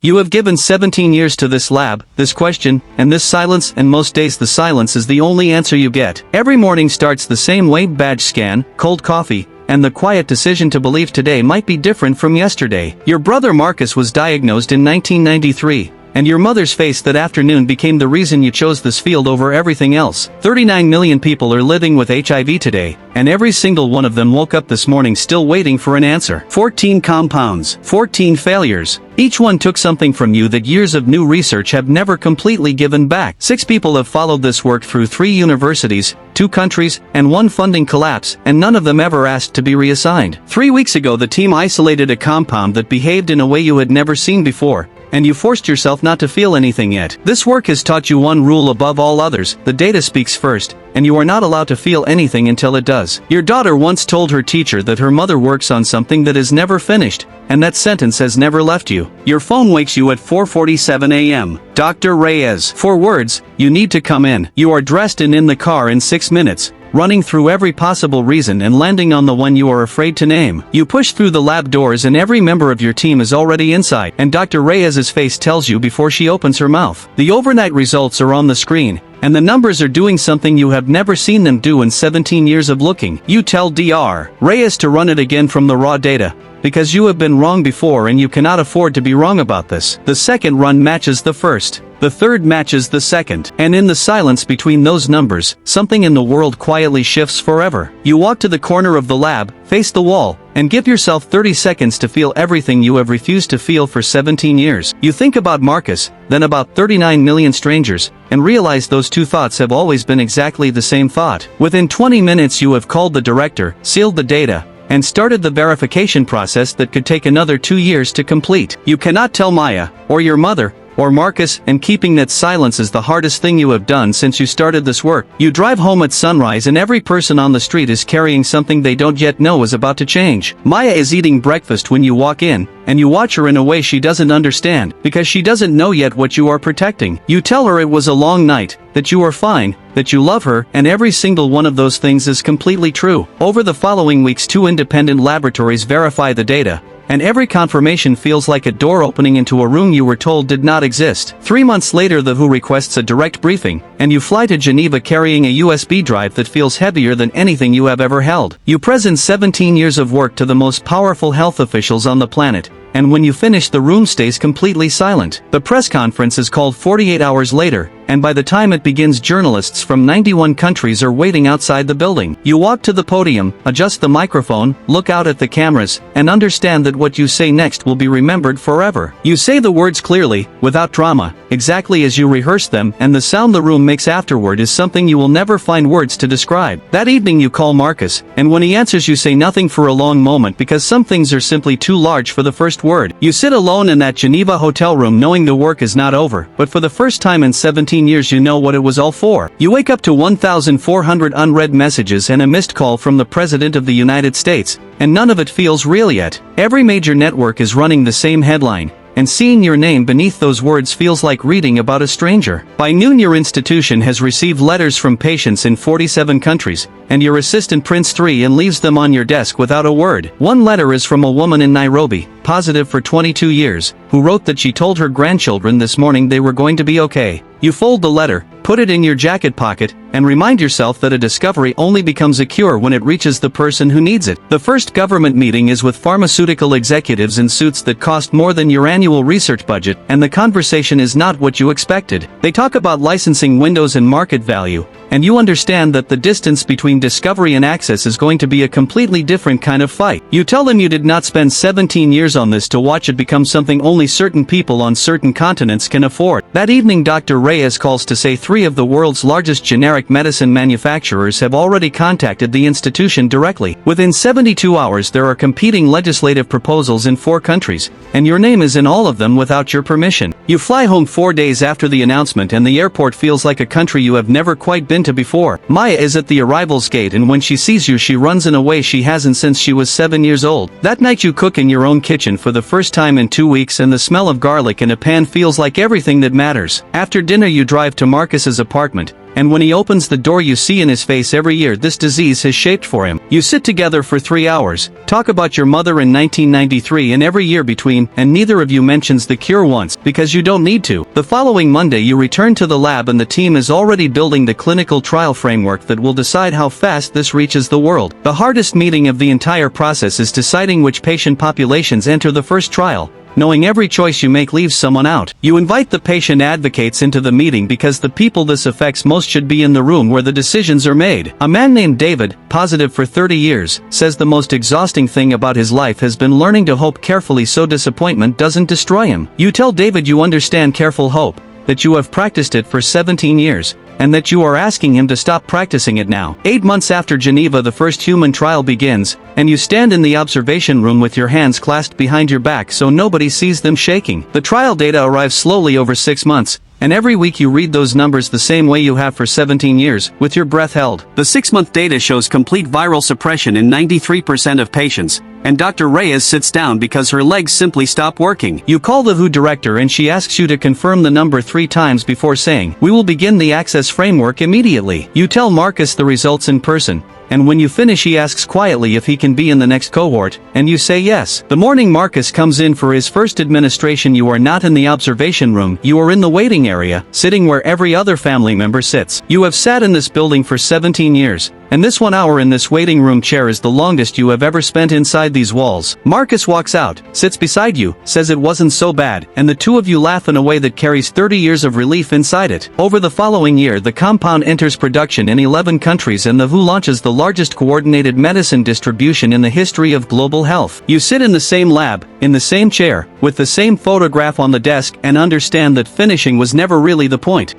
You have given 17 years to this lab, this question, and this silence, and most days the silence is the only answer you get. Every morning starts the same way: badge scan, cold coffee, and the quiet decision to believe today might be different from yesterday. Your brother Marcus was diagnosed in 1993. And your mother's face that afternoon became the reason you chose this field over everything else. 39 million people are living with HIV today, and every single one of them woke up this morning still waiting for an answer. 14 compounds, 14 failures. Each one took something from you that years of new research have never completely given back. 6 people have followed this work through 3 universities, 2 countries, and 1 funding collapse, and none of them ever asked to be reassigned. 3 weeks ago the team isolated a compound that behaved in a way you had never seen before, and you forced yourself not to feel anything yet. This work has taught you one rule above all others: the data speaks first, and you are not allowed to feel anything until it does. Your daughter once told her teacher that her mother works on something that is never finished, and that sentence has never left you. Your phone wakes you at 4:47 a.m. Dr. Reyes. 4 words: you need to come in. You are dressed and in the car in 6 minutes, running through every possible reason and landing on the one you are afraid to name. You push through the lab doors and every member of your team is already inside, and Dr. Reyes's face tells you before she opens her mouth. The overnight results are on the screen, and the numbers are doing something you have never seen them do in 17 years of looking. You tell Dr. Reyes to run it again from the raw data, because you have been wrong before and you cannot afford to be wrong about this. The second run matches the first. The third matches the second. And in the silence between those numbers, something in the world quietly shifts forever. You walk to the corner of the lab, face the wall, and give yourself 30 seconds to feel everything you have refused to feel for 17 years. You think about Marcus, then about 39 million strangers, and realize those 2 thoughts have always been exactly the same thought. Within 20 minutes you have called the director, sealed the data, and started the verification process that could take another 2 years to complete. You cannot tell Maya, or your mother, or Marcus, and keeping that silence is the hardest thing you have done since you started this work. You drive home at sunrise and every person on the street is carrying something they don't yet know is about to change. Maya is eating breakfast when you walk in, and you watch her in a way she doesn't understand, because she doesn't know yet what you are protecting. You tell her it was a long night, that you are fine, that you love her, and every single one of those things is completely true. Over the following weeks 2 independent laboratories verify the data, and every confirmation feels like a door opening into a room you were told did not exist. 3 months later the WHO requests a direct briefing, and you fly to Geneva carrying a USB drive that feels heavier than anything you have ever held. You present 17 years of work to the most powerful health officials on the planet, and when you finish the room stays completely silent. The press conference is called 48 hours later, and by the time it begins journalists from 91 countries are waiting outside the building. You walk to the podium, adjust the microphone, look out at the cameras, and understand that what you say next will be remembered forever. You say the words clearly, without drama, exactly as you rehearsed them, and the sound the room makes afterward is something you will never find words to describe. That evening you call Marcus, and when he answers you say nothing for a long moment because some things are simply too large for the first word. You sit alone in that Geneva hotel room knowing the work is not over, but for the first time in 17 years you know what it was all for. You wake up to 1,400 unread messages and a missed call from the President of the United States, and none of it feels real yet. Every major network is running the same headline, and seeing your name beneath those words feels like reading about a stranger. By noon your institution has received letters from patients in 47 countries, and your assistant prints 3 and leaves them on your desk without a word. One letter is from a woman in Nairobi, positive for 22 years, who wrote that she told her grandchildren this morning they were going to be okay. You fold the letter, put it in your jacket pocket, and remind yourself that a discovery only becomes a cure when it reaches the person who needs it. The first government meeting is with pharmaceutical executives in suits that cost more than your annual research budget, and the conversation is not what you expected. They talk about licensing windows and market value, and you understand that the distance between discovery and access is going to be a completely different kind of fight. You tell them you did not spend 17 years on this to watch it become something only certain people on certain continents can afford. That evening Dr. Reyes calls to say 3 of the world's largest generic medicine manufacturers have already contacted the institution directly. Within 72 hours there are competing legislative proposals in 4 countries, and your name is in all of them without your permission. You fly home 4 days after the announcement and the airport feels like a country you have never quite been to before. Maya is at the arrivals gate and when she sees you she runs in a way she hasn't since she was 7 years old. That night you cook in your own kitchen for the first time in 2 weeks and the smell of garlic in a pan feels like everything that matters. After dinner you drive to Marcus's apartment, and when he opens the door you see in his face every year this disease has shaped for him. You sit together for 3 hours, talk about your mother in 1993 and every year between, and neither of you mentions the cure once, because you don't need to. The following Monday you return to the lab and the team is already building the clinical trial framework that will decide how fast this reaches the world. The hardest meeting of the entire process is deciding which patient populations enter the first trial. Knowing every choice you make leaves someone out. You invite the patient advocates into the meeting because the people this affects most should be in the room where the decisions are made. A man named David, positive for 30 years, says the most exhausting thing about his life has been learning to hope carefully so disappointment doesn't destroy him. You tell David you understand careful hope, that you have practiced it for 17 years, and that you are asking him to stop practicing it now. 8 months after Geneva the first human trial begins, and you stand in the observation room with your hands clasped behind your back so nobody sees them shaking. The trial data arrives slowly over 6 months, and every week you read those numbers the same way you have for 17 years, with your breath held. The 6-month data shows complete viral suppression in 93% of patients, and Dr. Reyes sits down because her legs simply stop working. You call the WHO director and she asks you to confirm the number 3 times before saying, "We will begin the access framework immediately." You tell Marcus the results in person, and when you finish he asks quietly if he can be in the next cohort, and you say yes. The morning Marcus comes in for his first administration you are not in the observation room, you are in the waiting area, sitting where every other family member sits. You have sat in this building for 17 years, and this 1 hour in this waiting room chair is the longest you have ever spent inside these walls. Marcus walks out, sits beside you, says it wasn't so bad, and the two of you laugh in a way that carries 30 years of relief inside it. Over the following year the compound enters production in 11 countries and the WHO launches the largest coordinated medicine distribution in the history of global health. You sit in the same lab, in the same chair, with the same photograph on the desk and understand that finishing was never really the point.